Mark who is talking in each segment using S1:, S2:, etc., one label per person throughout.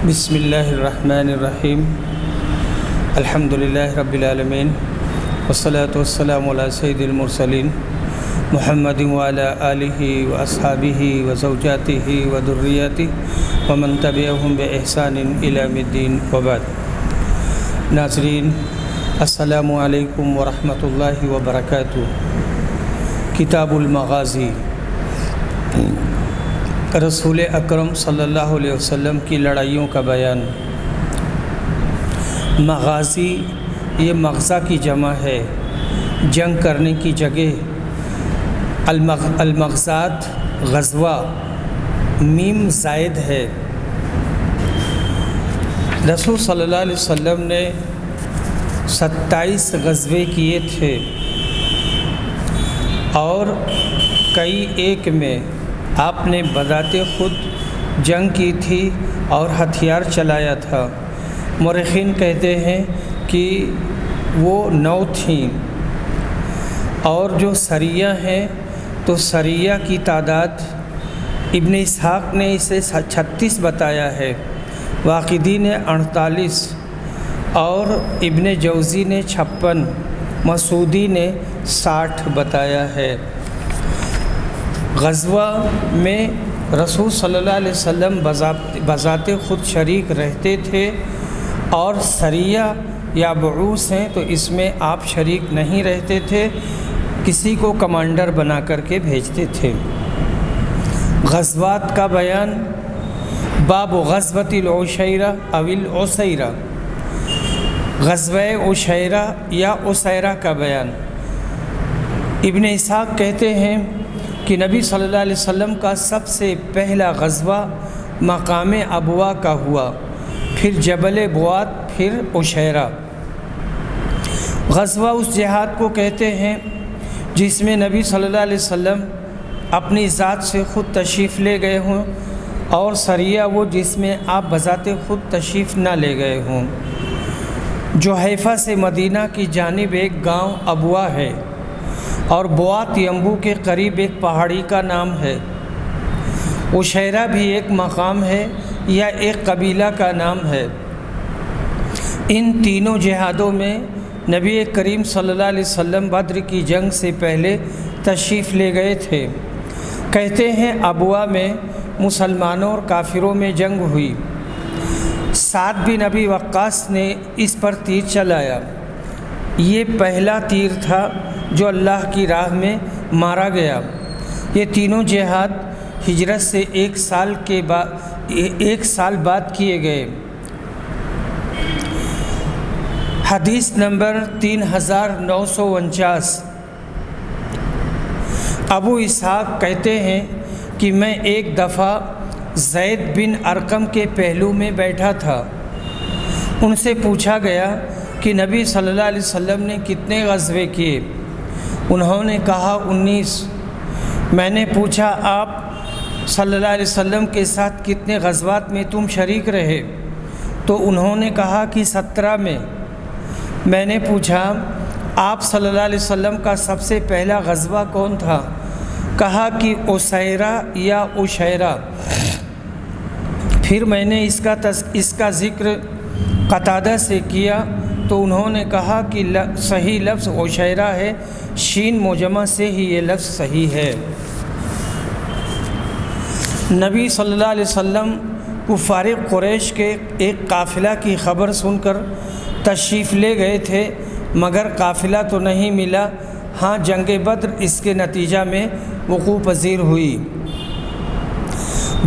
S1: بسم اللہ الرحمن الرحیم الحمدللہ رب العالمین والصلاة والسلام علی سید المرسلین محمد وعلی آلہ واصحابہ وزوجاتہ وذریاتہ ومن تبعہم بإحسان الی یوم الدین وبعد۔ ناظرین السلام علیکم ورحمۃ اللہ وبرکاتہ۔ کتاب المغازی، رسول اکرم صلی اللہ علیہ وسلم کی لڑائیوں کا بیان۔ مغازی یہ مغزہ کی جمع ہے، جنگ کرنے کی جگہ۔ المغزات غزوہ، میم زائد ہے۔ رسول صلی اللہ علیہ وسلم نے 27 غزوے کیے تھے اور کئی ایک میں آپ نے بذات خود جنگ کی تھی اور ہتھیار چلایا تھا۔ مورخین کہتے ہیں کہ وہ 9 تھیں، اور جو سریہ ہیں تو سریہ کی تعداد ابن اسحاق نے اسے 36 بتایا ہے، واقدی نے 48 اور ابن جوزی نے 56، مسعودی نے 60 بتایا ہے۔ غزوہ میں رسول صلی اللہ علیہ وسلم بذات خود شریک رہتے تھے، اور سریہ یا بعوث ہیں تو اس میں آپ شریک نہیں رہتے تھے، کسی کو کمانڈر بنا کر کے بھیجتے تھے۔ غزوات کا بیان۔ باب غزوۃ العشیرہ او العسیرہ، غزوہ عشیرہ یا عسیرہ کا بیان۔ ابن اسحاق کہتے ہیں کہ نبی صلی اللہ علیہ وسلم کا سب سے پہلا غزوہ مقام ابوا کا ہوا، پھر جبل بوات، پھر عشیرہ۔ غزوہ اس جہاد کو کہتے ہیں جس میں نبی صلی اللہ علیہ وسلم اپنی ذات سے خود تشریف لے گئے ہوں، اور سریہ وہ جس میں آپ بذات خود تشریف نہ لے گئے ہوں۔ جحیفہ سے مدینہ کی جانب ایک گاؤں ابوا ہے، اور بوات ینبو کے قریب ایک پہاڑی کا نام ہے۔ عشیرہ بھی ایک مقام ہے یا ایک قبیلہ کا نام ہے۔ ان تینوں جہادوں میں نبی کریم صلی اللہ علیہ وسلم بدر کی جنگ سے پہلے تشریف لے گئے تھے۔ کہتے ہیں ابوا میں مسلمانوں اور کافروں میں جنگ ہوئی۔ سعد بن ابی وقاص نے اس پر تیر چلایا۔ یہ پہلا تیر تھا جو اللہ کی راہ میں مارا گیا۔ یہ تینوں جہاد ہجرت سے ایک سال بعد کیے گئے۔ حدیث نمبر 3949۔ ابو اسحاق کہتے ہیں کہ میں ایک دفعہ زید بن ارقم کے پہلو میں بیٹھا تھا۔ ان سے پوچھا گیا کہ نبی صلی اللہ علیہ وسلم نے کتنے غزوے کیے؟ انہوں نے کہا 19۔ میں نے پوچھا آپ صلی اللہ علیہ وسلم کے ساتھ کتنے غزوات میں تم شریک رہے؟ تو انہوں نے کہا کہ 17 میں۔ میں نے پوچھا آپ صلی اللہ علیہ وسلم کا سب سے پہلا غزوہ کون تھا؟ کہا کہ عسیرہ یا عشیرہ۔ پھر میں نے اس کا ذکر قتادہ سے کیا تو انہوں نے کہا کہ صحیح لفظ عشیرہ ہے، شین معجمہ سے ہی یہ لفظ صحیح ہے۔ نبی صلی اللہ علیہ وسلم کفار قریش کے ایک قافلہ کی خبر سن کر تشریف لے گئے تھے، مگر قافلہ تو نہیں ملا۔ ہاں جنگ بدر اس کے نتیجہ میں وقوع پذیر ہوئی۔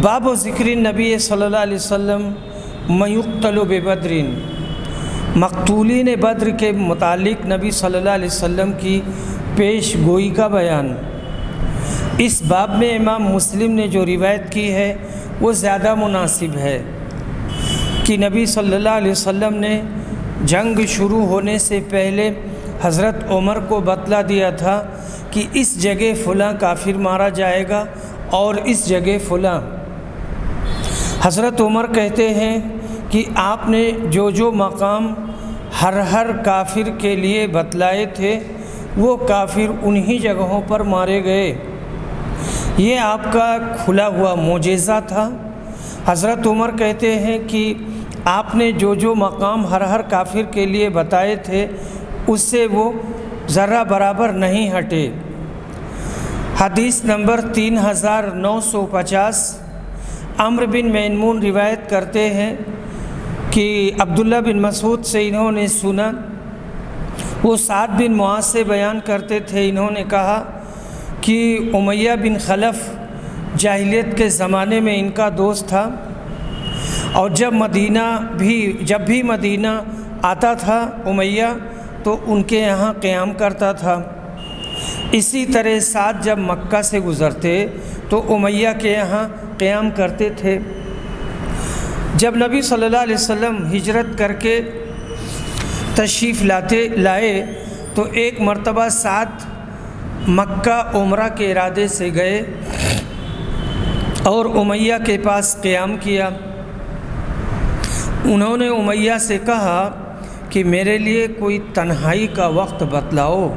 S1: باب و ذکر نبی صلی اللہ علیہ وسلم من یقتل ببدر، مقتولین بدر کے متعلق نبی صلی اللہ علیہ وسلم کی پیش گوئی کا بیان۔ اس باب میں امام مسلم نے جو روایت کی ہے وہ زیادہ مناسب ہے کہ نبی صلی اللہ علیہ وسلم نے جنگ شروع ہونے سے پہلے حضرت عمر کو بتلا دیا تھا کہ اس جگہ فلاں کافر مارا جائے گا اور اس جگہ فلاں۔ حضرت عمر کہتے ہیں کہ آپ نے جو مقام ہر کافر کے لیے بتلائے تھے وہ کافر انہی جگہوں پر مارے گئے۔ یہ آپ کا کھلا ہوا معجزہ تھا۔ حضرت عمر کہتے ہیں کہ آپ نے جو مقام ہر کافر کے لیے بتائے تھے اس سے وہ ذرہ برابر نہیں ہٹے۔ حدیث نمبر 3950، عمرو بن میمون روایت کرتے ہیں کہ عبداللہ بن مسعود سے انہوں نے سنا، وہ سعد بن معاذ سے بیان کرتے تھے، انہوں نے کہا کہ امیہ بن خلف جاہلیت کے زمانے میں ان کا دوست تھا، اور جب بھی مدینہ آتا تھا امیہ تو ان کے یہاں قیام کرتا تھا۔ اسی طرح سعد جب مکہ سے گزرتے تو امیہ کے یہاں قیام کرتے تھے۔ جب نبی صلی اللہ علیہ وسلم ہجرت کر کے تشریف لائے تو ایک مرتبہ سعد مکہ عمرہ کے ارادے سے گئے اور امیہ کے پاس قیام کیا۔ انہوں نے امیہ سے کہا کہ میرے لیے کوئی تنہائی کا وقت بتلاؤ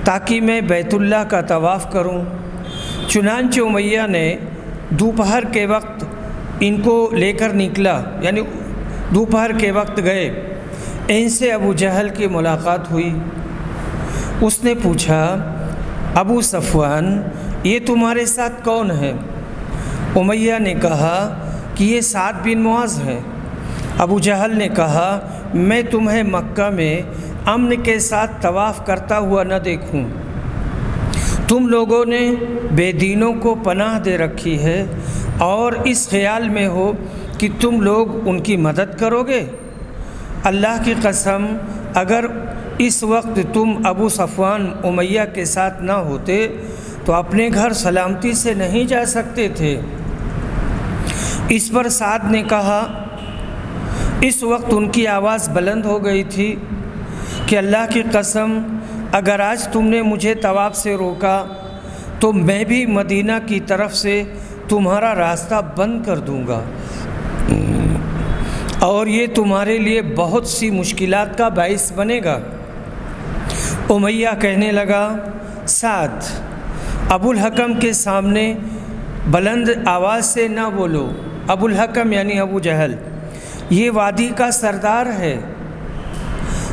S1: تاکہ میں بیت اللہ کا طواف کروں۔ چنانچہ امیہ نے دوپہر کے وقت ان کو لے کر نکلا، یعنی دوپہر کے وقت گئے۔ ان سے ابو جہل کی ملاقات ہوئی۔ اس نے پوچھا، ابو صفوان یہ تمہارے ساتھ کون ہے؟ امیہ نے کہا کہ یہ سعد بن معاذ ہے۔ ابو جہل نے کہا، میں تمہیں مکہ میں امن کے ساتھ طواف کرتا ہوا نہ دیکھوں۔ تم لوگوں نے بے دینوں کو پناہ دے رکھی ہے اور اس خیال میں ہو کہ تم لوگ ان کی مدد کرو گے۔ اللہ کی قسم اگر اس وقت تم ابو صفوان امیہ کے ساتھ نہ ہوتے تو اپنے گھر سلامتی سے نہیں جا سکتے تھے۔ اس پر سعد نے کہا، اس وقت ان کی آواز بلند ہو گئی تھی کہ اللہ کی قسم اگر آج تم نے مجھے طواف سے روکا تو میں بھی مدینہ کی طرف سے تمہارا راستہ بند کر دوں گا، اور یہ تمہارے لیے بہت سی مشکلات کا باعث بنے گا۔ امیہ کہنے لگا، سعد ابو الحکم کے سامنے بلند آواز سے نہ بولو۔ ابو الحکم یعنی ابو جہل، یہ وادی کا سردار ہے۔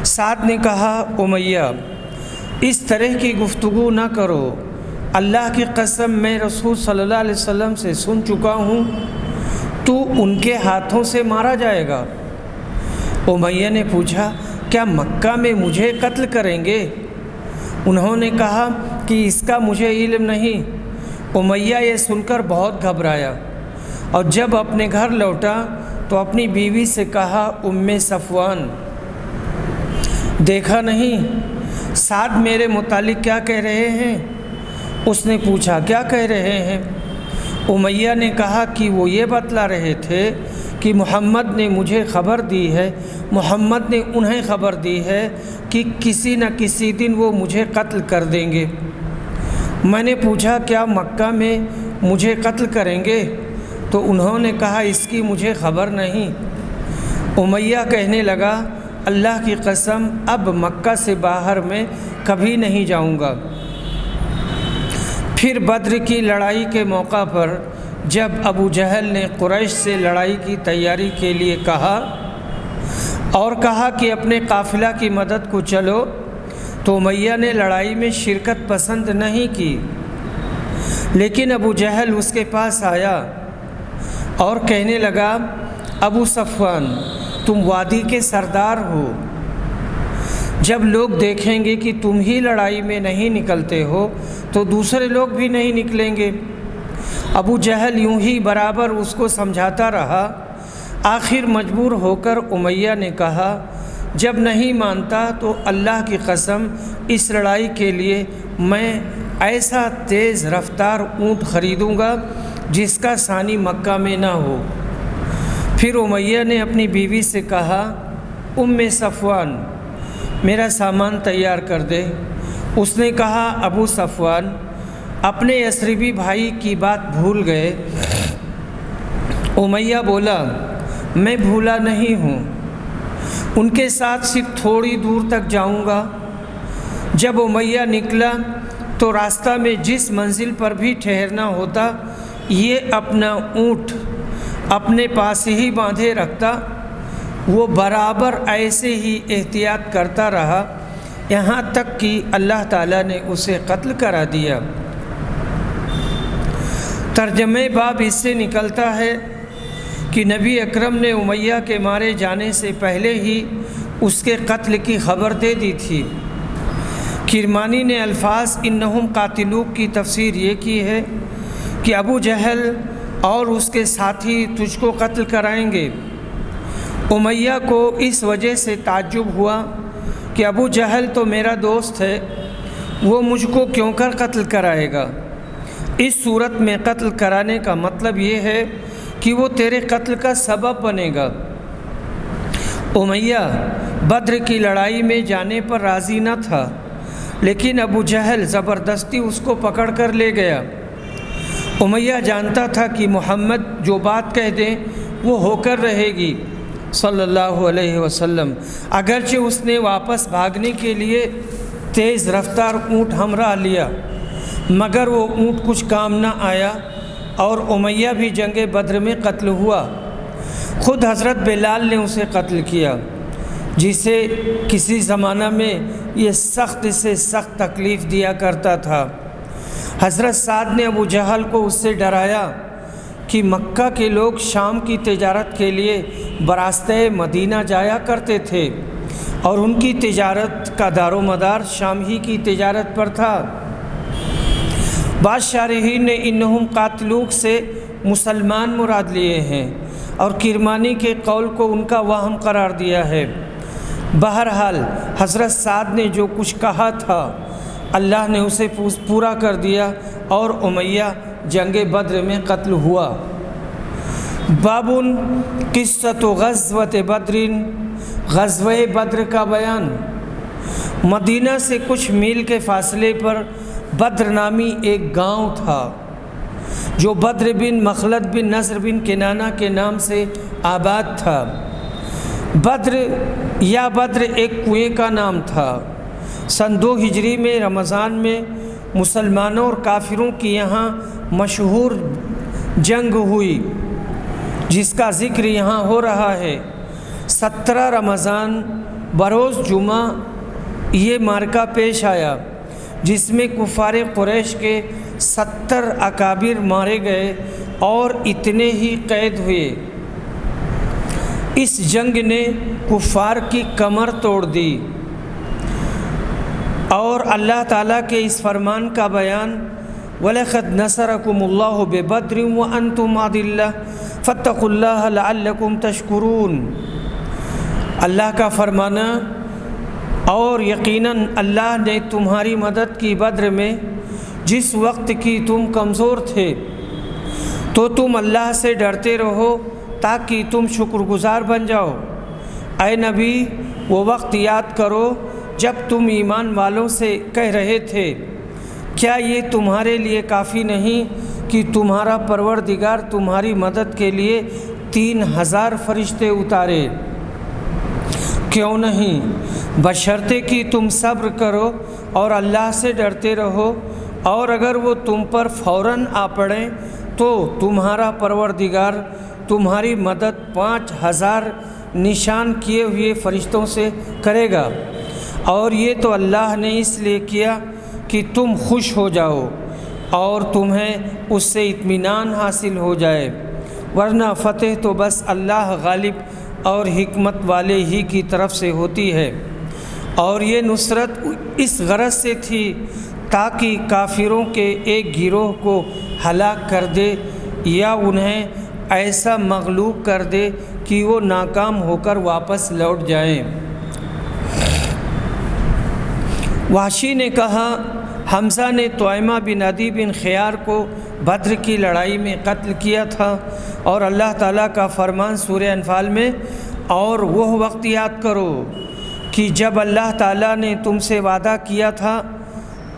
S1: سعد نے کہا، امیہ اس طرح کی گفتگو نہ کرو، اللہ کی قسم میں رسول صلی اللہ علیہ وسلم سے سن چکا ہوں تو ان کے ہاتھوں سے مارا جائے گا۔ امیہ نے پوچھا، کیا مکہ میں مجھے قتل کریں گے؟ انہوں نے کہا کہ اس کا مجھے علم نہیں۔ امیہ یہ سن کر بہت گھبرایا اور جب اپنے گھر لوٹا تو اپنی بیوی سے کہا، صفوان دیکھا نہیں سعد میرے متعلق کیا کہہ رہے ہیں؟ اس نے پوچھا، کیا کہہ رہے ہیں؟ امیہ نے کہا کہ وہ یہ بتلا رہے تھے کہ محمد نے مجھے خبر دی ہے، محمد نے انہیں خبر دی ہے کہ کسی نہ کسی دن وہ مجھے قتل کر دیں گے۔ میں نے پوچھا، کیا مکہ میں مجھے قتل کریں گے؟ تو انہوں نے کہا، اس کی مجھے خبر نہیں۔ امیہ کہنے لگا، اللہ کی قسم اب مکہ سے باہر میں کبھی نہیں جاؤں گا۔ پھر بدر کی لڑائی کے موقع پر جب ابو جہل نے قریش سے لڑائی کی تیاری کے لیے کہا کہ اپنے قافلہ کی مدد کو چلو، تو امیہ نے لڑائی میں شرکت پسند نہیں کی، لیکن ابو جہل اس کے پاس آیا اور کہنے لگا، ابو صفوان تم وادی کے سردار ہو، جب لوگ دیکھیں گے کہ تم ہی لڑائی میں نہیں نکلتے ہو تو دوسرے لوگ بھی نہیں نکلیں گے۔ ابو جہل یوں ہی برابر اس کو سمجھاتا رہا، آخر مجبور ہو کر امیہ نے کہا، جب نہیں مانتا تو اللہ کی قسم اس لڑائی کے لیے میں ایسا تیز رفتار اونٹ خریدوں گا جس کا ثانی مکہ میں نہ ہو۔ پھر امیہ نے اپنی بیوی سے کہا، صفوان میرا سامان تیار کر دے۔ اس نے کہا، ابو صفوان اپنے یثربی بھائی کی بات بھول گئے؟ امیہ بولا، میں بھولا نہیں ہوں، ان کے ساتھ صرف تھوڑی دور تک جاؤں گا۔ جب امیہ نکلا تو راستہ میں جس منزل پر بھی ٹھہرنا ہوتا یہ اپنا اونٹ اپنے پاس ہی باندھے رکھتا، وہ برابر ایسے ہی احتیاط کرتا رہا یہاں تک کہ اللہ تعالیٰ نے اسے قتل کرا دیا۔ ترجمہ باب اس سے نکلتا ہے کہ نبی اکرم نے امیہ کے مارے جانے سے پہلے ہی اس کے قتل کی خبر دے دی تھی۔ کرمانی نے الفاظ انہم قاتلوک کی تفسیر یہ کی ہے کہ ابو جہل اور اس کے ساتھی تجھ کو قتل کرائیں گے۔ امیہ کو اس وجہ سے تعجب ہوا کہ ابو جہل تو میرا دوست ہے، وہ مجھ کو کیوں کر قتل کرائے گا؟ اس صورت میں قتل کرانے کا مطلب یہ ہے کہ وہ تیرے قتل کا سبب بنے گا۔ امیہ بدر کی لڑائی میں جانے پر راضی نہ تھا، لیکن ابو جہل زبردستی اس کو پکڑ کر لے گیا۔ امیہ جانتا تھا کہ محمد جو بات کہہ دیں وہ ہو کر رہے گی صلی اللہ علیہ وسلم، اگرچہ اس نے واپس بھاگنے کے لیے تیز رفتار اونٹ ہمراہ لیا، مگر وہ اونٹ کچھ کام نہ آیا اور امیہ بھی جنگ بدر میں قتل ہوا۔ خود حضرت بلال نے اسے قتل کیا، جسے کسی زمانہ میں یہ سخت سے سخت تکلیف دیا کرتا تھا۔ حضرت سعد نے ابو جہل کو اس سے ڈرایا کہ مکہ کے لوگ شام کی تجارت کے لیے براستہ مدینہ جایا کرتے تھے اور ان کی تجارت کا دار و مدار شام ہی کی تجارت پر تھا۔ بعض شارحین نے انہم قاتلوک سے مسلمان مراد لیے ہیں اور کرمانی کے قول کو ان کا وہم قرار دیا ہے۔ بہرحال حضرت سعد نے جو کچھ کہا تھا اللہ نے اسے پورا کر دیا اور امیہ جنگ بدر میں قتل ہوا۔ باب قصۃ غزوۃ بدر، غزوہ بدر کا بیان۔ مدینہ سے کچھ میل کے فاصلے پر بدر نامی ایک گاؤں تھا جو بدر بن مخلد بن نصر بن کنانہ کے نام سے آباد تھا۔ بدر یا بدر ایک کنویں کا نام تھا۔ سن 2 ہجری میں رمضان میں مسلمانوں اور کافروں کی یہاں مشہور جنگ ہوئی جس کا ذکر یہاں ہو رہا ہے۔ 17 رمضان بروز جمعہ یہ معرکہ پیش آیا جس میں کفار قریش کے 70 اکابر مارے گئے اور اتنے ہی قید ہوئے۔ اس جنگ نے کفار کی کمر توڑ دی اور اللہ تعالیٰ کے اس فرمان کا بیان وَلَقَدْ نَصَرَكُمُ اللَّهُ بِبَدْرٍ وَأَنْتُمْ أَذِلَّةٌ فَاتَّقُوا اللَّهَ لَعَلَّكُمْ تَشْكُرُونَ۔ اللہ کا فرمانا، اور یقیناً اللہ نے تمہاری مدد کی بدر میں جس وقت کی تم کمزور تھے، تو تم اللہ سے ڈرتے رہو تاکہ تم شکر گزار بن جاؤ۔ اے نبی، وہ وقت یاد کرو جب تم ایمان والوں سے کہہ رہے تھے کیا یہ تمہارے لیے کافی نہیں کہ تمہارا پروردگار تمہاری مدد کے لیے 3000 فرشتے اتارے؟ کیوں نہیں، بشرطے کہ تم صبر کرو اور اللہ سے ڈرتے رہو، اور اگر وہ تم پر فوراً آ پڑیں تو تمہارا پروردگار تمہاری مدد 5000 نشان کیے ہوئے فرشتوں سے کرے گا، اور یہ تو اللہ نے اس لیے کیا کہ تم خوش ہو جاؤ اور تمہیں اس سے اطمینان حاصل ہو جائے، ورنہ فتح تو بس اللہ غالب اور حکمت والے ہی کی طرف سے ہوتی ہے۔ اور یہ نصرت اس غرض سے تھی تاکہ کافروں کے ایک گروہ کو ہلاک کر دے یا انہیں ایسا مغلوب کر دے کہ وہ ناکام ہو کر واپس لوٹ جائیں۔ وحشی نے کہا، حمزہ نے طعیمہ بن عدی بن خیار کو بدر کی لڑائی میں قتل کیا تھا، اور اللہ تعالیٰ کا فرمان سورہ انفال میں، اور وہ وقت یاد کرو کہ جب اللہ تعالیٰ نے تم سے وعدہ کیا تھا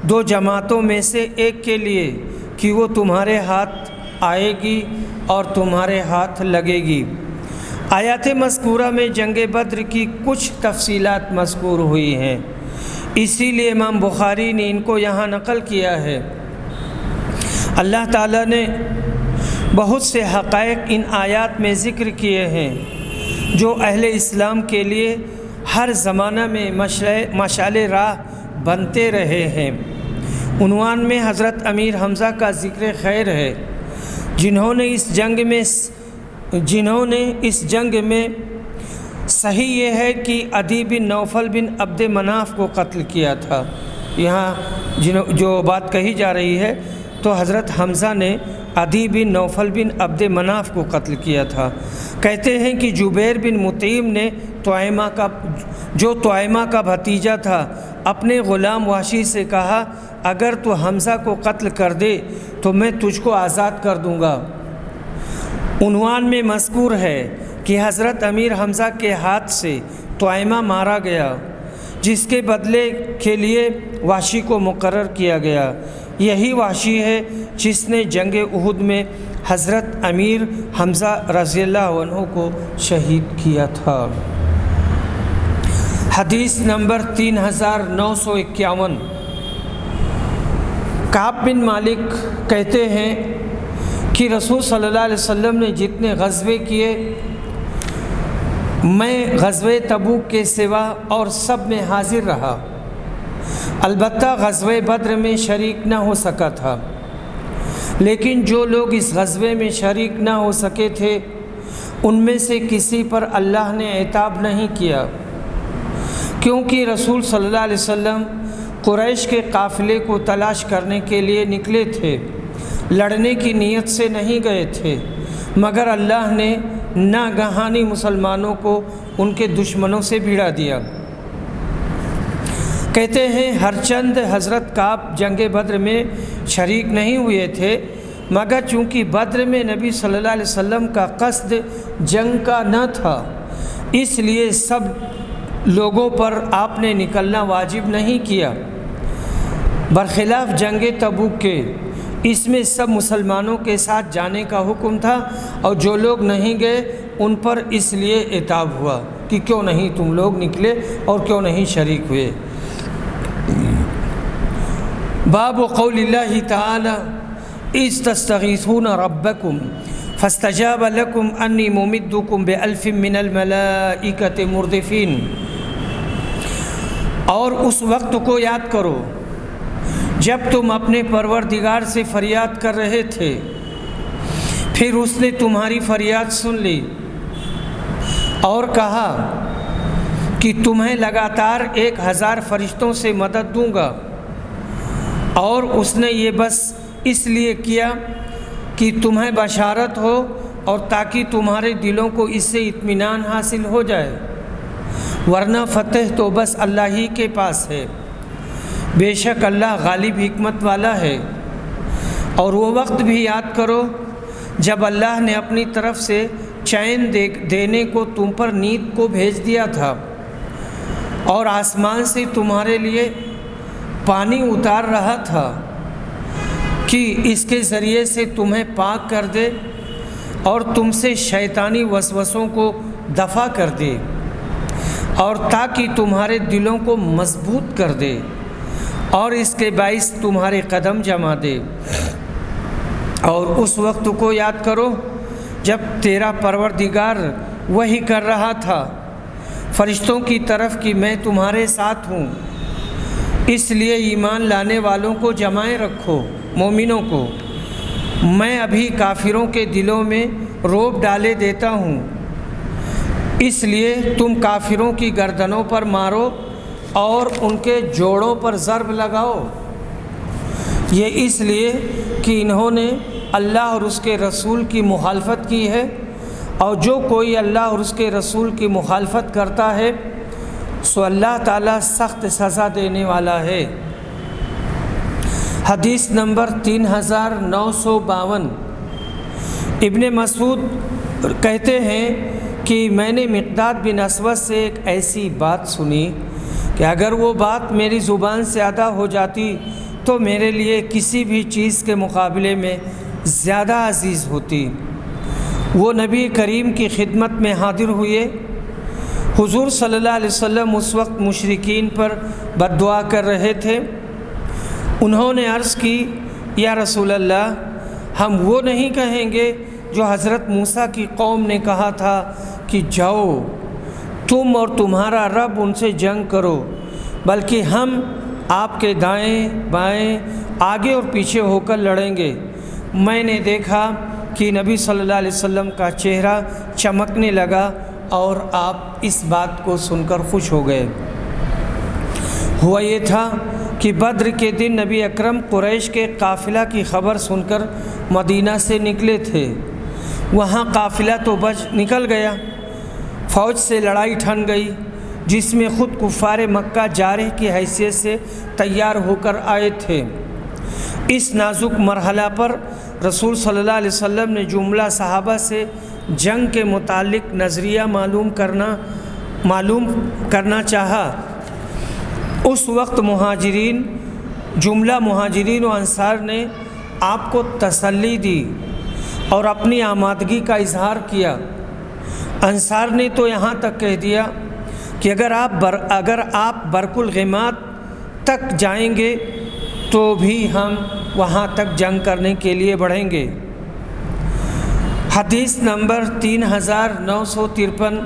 S1: 2 جماعتوں میں سے ایک کے لیے کہ وہ تمہارے ہاتھ آئے گی اور تمہارے ہاتھ لگے گی۔ آیات مذکورہ میں جنگ بدر کی کچھ تفصیلات مذکور ہوئی ہیں، اسی لیے امام بخاری نے ان کو یہاں نقل کیا ہے۔ اللہ تعالیٰ نے بہت سے حقائق ان آیات میں ذکر کیے ہیں جو اہل اسلام کے لیے ہر زمانہ میں مشعل راہ بنتے رہے ہیں۔ عنوان میں حضرت امیر حمزہ کا ذکر خیر ہے، جنہوں نے اس جنگ میں صحیح یہ ہے کہ عدی بن نوفل بن عبد مناف کو قتل کیا تھا۔ یہاں جو بات کہی جا رہی ہے تو حضرت حمزہ نے عدی بن نوفل بن عبد مناف کو قتل کیا تھا۔ کہتے ہیں کہ جبیر بن مطعم نے طعیمہ کا بھتیجا تھا، اپنے غلام وحشی سے کہا اگر تو حمزہ کو قتل کر دے تو میں تجھ کو آزاد کر دوں گا۔ عنوان میں مذکور ہے کہ حضرت امیر حمزہ کے ہاتھ سے طعیمہ مارا گیا، جس کے بدلے کے لیے وحشی کو مقرر کیا گیا۔ یہی وحشی ہے جس نے جنگ احد میں حضرت امیر حمزہ رضی اللہ عنہ کو شہید کیا تھا۔ حدیث نمبر 3951۔ کعب بن مالک کہتے ہیں کہ رسول صلی اللہ علیہ وسلم نے جتنے غزوے کیے، میں غزوہ تبوک کے سوا اور سب میں حاضر رہا، البتہ غزوہ بدر میں شریک نہ ہو سکا تھا۔ لیکن جو لوگ اس غزوے میں شریک نہ ہو سکے تھے ان میں سے کسی پر اللہ نے عتاب نہیں کیا، کیونکہ رسول صلی اللہ علیہ وسلم قریش کے قافلے کو تلاش کرنے کے لیے نکلے تھے، لڑنے کی نیت سے نہیں گئے تھے، مگر اللہ نے ناگہانی مسلمانوں کو ان کے دشمنوں سے بھیڑا دیا۔ کہتے ہیں ہرچند حضرت کعب جنگ بدر میں شریک نہیں ہوئے تھے، مگر چونکہ بدر میں نبی صلی اللہ علیہ وسلم کا قصد جنگ کا نہ تھا، اس لیے سب لوگوں پر آپ نے نکلنا واجب نہیں کیا، برخلاف جنگ تبوک کے۔ اس میں سب مسلمانوں کے ساتھ جانے کا حکم تھا، اور جو لوگ نہیں گئے ان پر اس لیے عتاب ہوا کہ کیوں نہیں تم لوگ نکلے اور کیوں نہیں شریک ہوئے۔ باب قول اللہ تعالی اذ تستغیثون ربکم فاستجاب لکم انی ممدکم بألف من الملائکۃ مردفین۔ اور اس وقت کو یاد کرو جب تم اپنے پروردگار سے فریاد کر رہے تھے، پھر اس نے تمہاری فریاد سن لی اور کہا کہ تمہیں لگاتار 1000 فرشتوں سے مدد دوں گا، اور اس نے یہ بس اس لیے کیا کہ تمہیں بشارت ہو اور تاکہ تمہارے دلوں کو اس سے اطمینان حاصل ہو جائے، ورنہ فتح تو بس اللہ ہی کے پاس ہے، بے شک اللہ غالب حکمت والا ہے۔ اور وہ وقت بھی یاد کرو جب اللہ نے اپنی طرف سے چین دینے کو تم پر نیند کو بھیج دیا تھا، اور آسمان سے تمہارے لیے پانی اتار رہا تھا کہ اس کے ذریعے سے تمہیں پاک کر دے اور تم سے شیطانی وسوسوں کو دفع کر دے، اور تاکہ تمہارے دلوں کو مضبوط کر دے اور اس کے باعث تمہارے قدم جما دے۔ اور اس وقت کو یاد کرو جب تیرا پروردگار وحی کر رہا تھا فرشتوں کی طرف کہ میں تمہارے ساتھ ہوں، اس لیے ایمان لانے والوں کو جمائے رکھو، مومنوں کو۔ میں ابھی کافروں کے دلوں میں رعب ڈالے دیتا ہوں، اس لیے تم کافروں کی گردنوں پر مارو اور ان کے جوڑوں پر ضرب لگاؤ، یہ اس لیے کہ انہوں نے اللہ اور اس کے رسول کی مخالفت کی ہے، اور جو کوئی اللہ اور اس کے رسول کی مخالفت کرتا ہے سو اللہ تعالیٰ سخت سزا دینے والا ہے۔ حدیث نمبر 3952۔ ابن مسعود کہتے ہیں کہ میں نے مقداد بن اسود سے ایک ایسی بات سنی کہ اگر وہ بات میری زبان سے ادا ہو جاتی تو میرے لیے کسی بھی چیز کے مقابلے میں زیادہ عزیز ہوتی۔ وہ نبی کریم کی خدمت میں حاضر ہوئے۔ حضور صلی اللہ علیہ وسلم اس وقت مشرکین پر بد دعا کر رہے تھے۔ انہوں نے عرض کی یا رسول اللہ، ہم وہ نہیں کہیں گے جو حضرت موسیٰ کی قوم نے کہا تھا کہ جاؤ تم اور تمہارا رب ان سے جنگ کرو، بلکہ ہم آپ کے دائیں بائیں آگے اور پیچھے ہو کر لڑیں گے۔ میں نے دیکھا کہ نبی صلی اللہ علیہ وسلم کا چہرہ چمکنے لگا اور آپ اس بات کو سن کر خوش ہو گئے۔ ہوا یہ تھا کہ بدر کے دن نبی اکرم قریش کے قافلہ کی خبر سن کر مدینہ سے نکلے تھے۔ وہاں قافلہ تو بچ نکل گیا، فوج سے لڑائی ٹھن گئی، جس میں خود کفار مکہ جارح کی حیثیت سے تیار ہو کر آئے تھے۔ اس نازک مرحلہ پر رسول صلی اللہ علیہ وسلم نے جملہ صحابہ سے جنگ کے متعلق نظریہ معلوم کرنا چاہا۔ اس وقت جملہ مہاجرین و انصار نے آپ کو تسلی دی اور اپنی آمادگی کا اظہار کیا۔ انصار نے تو یہاں تک کہہ دیا کہ اگر آپ برق الغماد تک جائیں گے تو بھی ہم وہاں تک جنگ کرنے کے لیے بڑھیں گے۔ حدیث نمبر 3953۔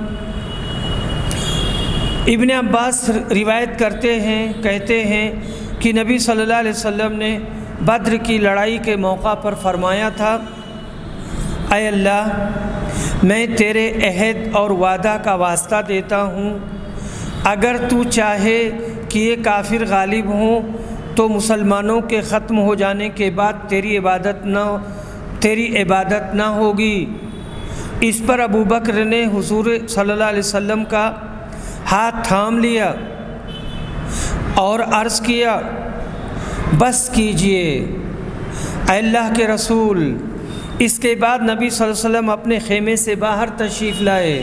S1: ابن عباس روایت کہتے ہیں کہ نبی صلی اللہ علیہ وسلم نے بدر کی لڑائی کے موقع پر فرمایا تھا، اے اللہ، میں تیرے عہد اور وعدہ کا واسطہ دیتا ہوں، اگر تو چاہے کہ یہ کافر غالب ہوں تو مسلمانوں کے ختم ہو جانے کے بعد تیری عبادت نہ ہوگی۔ اس پر ابو بکر نے حضور صلی اللہ علیہ وسلم کا ہاتھ تھام لیا اور عرض کیا، بس کیجئے اے اللہ کے رسول۔ اس کے بعد نبی صلی اللہ علیہ وسلم اپنے خیمے سے باہر تشریف لائے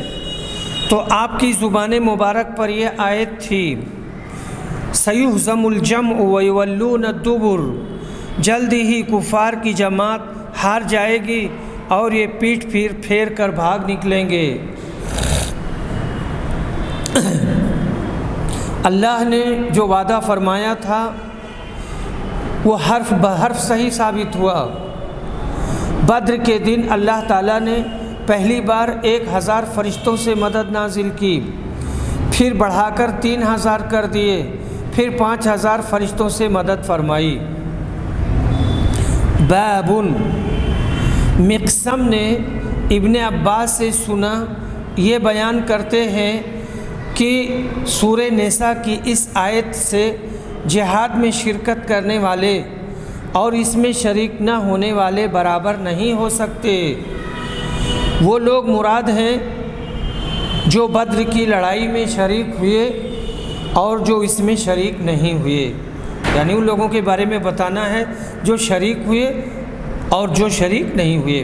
S1: تو آپ کی زبان مبارک پر یہ آیت تھی، سَيُهْزَمُ الْجَمْعُ وَيُوَلُّونَ الدُّبُرَ، جلد ہی کفار کی جماعت ہار جائے گی اور یہ پیٹھ پھیر کر بھاگ نکلیں گے۔ اللہ نے جو وعدہ فرمایا تھا وہ حرف بحرف صحیح ثابت ہوا۔ بدر کے دن اللہ تعالیٰ نے پہلی بار 1000 فرشتوں سے مدد نازل کی، پھر بڑھا کر 3000 کر دیے، پھر 5000 فرشتوں سے مدد فرمائی۔ بابٌ، مقسم نے ابن عباس سے سنا، یہ بیان کرتے ہیں کہ سورہ نساء کی اس آیت سے جہاد میں شرکت کرنے والے اور اس میں شریک نہ ہونے والے برابر نہیں ہو سکتے۔ وہ لوگ مراد ہیں جو بدر کی لڑائی میں شریک ہوئے اور جو اس میں شریک نہیں ہوئے، یعنی ان لوگوں کے بارے میں بتانا ہے جو شریک ہوئے اور جو شریک نہیں ہوئے۔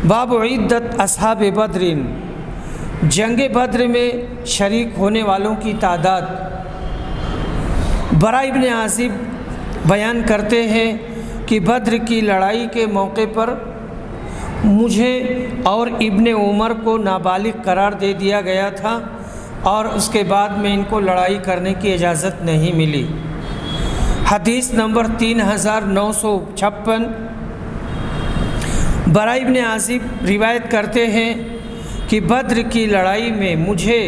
S1: باب عدت اصحاب بدر، جنگ بدر میں شریک ہونے والوں کی تعداد۔ برا ابن عازب بیان کرتے ہیں کہ بدر کی لڑائی کے موقع پر مجھے اور ابن عمر کو نابالغ قرار دے دیا گیا تھا اور اس کے بعد میں ان کو لڑائی کرنے کی اجازت نہیں ملی۔ حدیث نمبر 3956۔ برا ابن عازب روایت کرتے ہیں کہ بدر کی لڑائی میں مجھے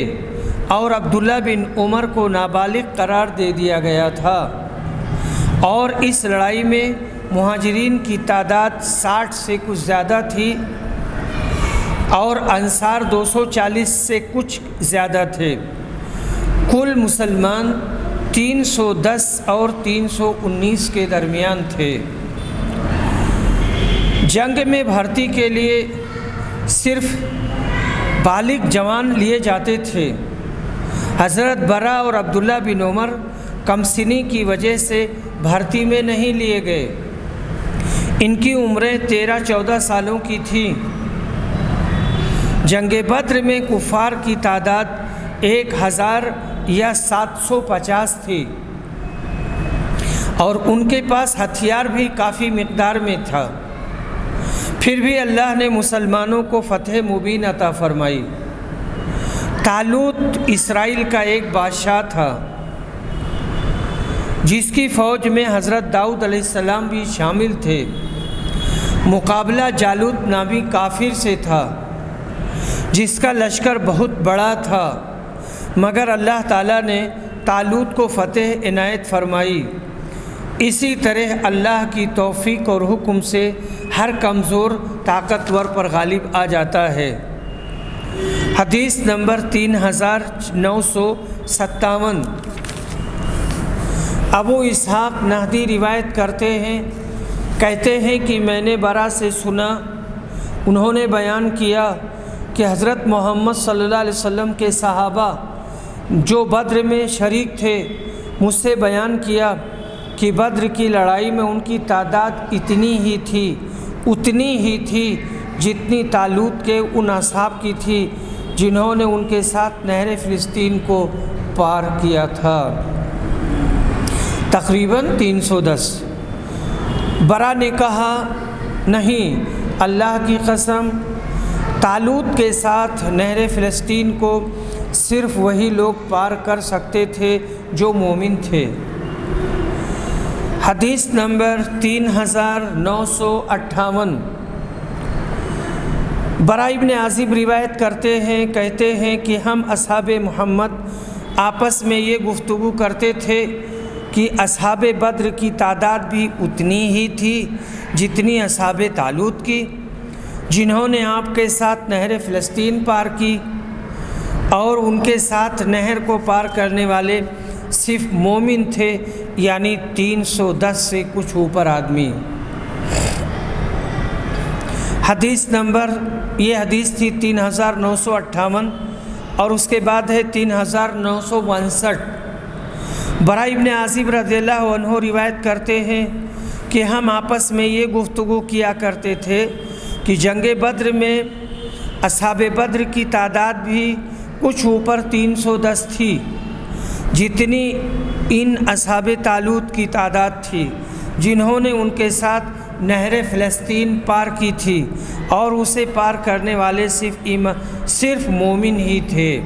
S1: اور عبداللہ بن عمر کو نابالغ قرار دے دیا گیا تھا، اور اس لڑائی میں مہاجرین کی تعداد 60 سے کچھ زیادہ تھی اور انصار 240 سے کچھ زیادہ تھے۔ کل مسلمان 310 اور 319 کے درمیان تھے۔ جنگ میں بھرتی کے لیے صرف بالغ جوان لیے جاتے تھے۔ حضرت برا اور عبداللہ بن عمر کم سنی کی وجہ سے بھرتی میں نہیں لیے گئے۔ ان کی عمریں 13-14 سالوں کی تھیں۔ جنگ بدر میں کفار کی تعداد 1000 یا 750 تھی اور ان کے پاس ہتھیار بھی کافی مقدار میں تھا، پھر بھی اللہ نے مسلمانوں کو فتح مبین عطا فرمائی۔ طالوت اسرائیل کا ایک بادشاہ تھا جس کی فوج میں حضرت داؤد علیہ السلام بھی شامل تھے۔ مقابلہ جالوت نامی کافر سے تھا جس کا لشکر بہت بڑا تھا، مگر اللہ تعالیٰ نے طالوت کو فتح عنایت فرمائی۔ اسی طرح اللہ کی توفیق اور حکم سے ہر کمزور طاقتور پر غالب آ جاتا ہے۔ حدیث نمبر 3957۔ ابو اسحاق نحدی روایت کرتے ہیں، کہتے ہیں کہ میں نے برا سے سنا، انہوں نے بیان کیا کہ حضرت محمد صلی اللہ علیہ وسلم کے صحابہ جو بدر میں شریک تھے مجھ سے بیان کیا کہ بدر کی لڑائی میں ان کی تعداد اتنی ہی تھی جتنی طالوت کے ان اصحاب کی تھی جنہوں نے ان کے ساتھ نہر فلسطین کو پار کیا تھا، تقریباً 310۔ برا نے کہا، نہیں، اللہ کی قسم، طالوت کے ساتھ نہر فلسطین کو صرف وہی لوگ پار کر سکتے تھے جو مومن تھے۔ حدیث نمبر 3958۔ برا ابن عازب روایت کرتے ہیں، کہتے ہیں کہ ہم اصحاب محمد آپس میں یہ گفتگو کرتے تھے کہ اصحاب بدر کی تعداد بھی اتنی ہی تھی جتنی اصحاب طالوت کی، جنہوں نے آپ کے ساتھ نہر فلسطین پار کی، اور ان کے ساتھ نہر کو پار کرنے والے صرف مومن تھے، یعنی 310 سے کچھ اوپر آدمی۔ حدیث نمبر، یہ حدیث تھی 3958، اور اس کے بعد ہے 3962۔ برا ابن عازب رضی اللہ عنہ روایت کرتے ہیں کہ ہم آپس میں یہ گفتگو کیا کرتے تھے کہ جنگ بدر میں اصحاب بدر کی تعداد بھی کچھ اوپر 310 تھی، جتنی ان اصحاب طالوت کی تعداد تھی جنہوں نے ان کے ساتھ نہر فلسطین پار کی تھی، اور اسے پار کرنے والے صرف مومن ہی تھے۔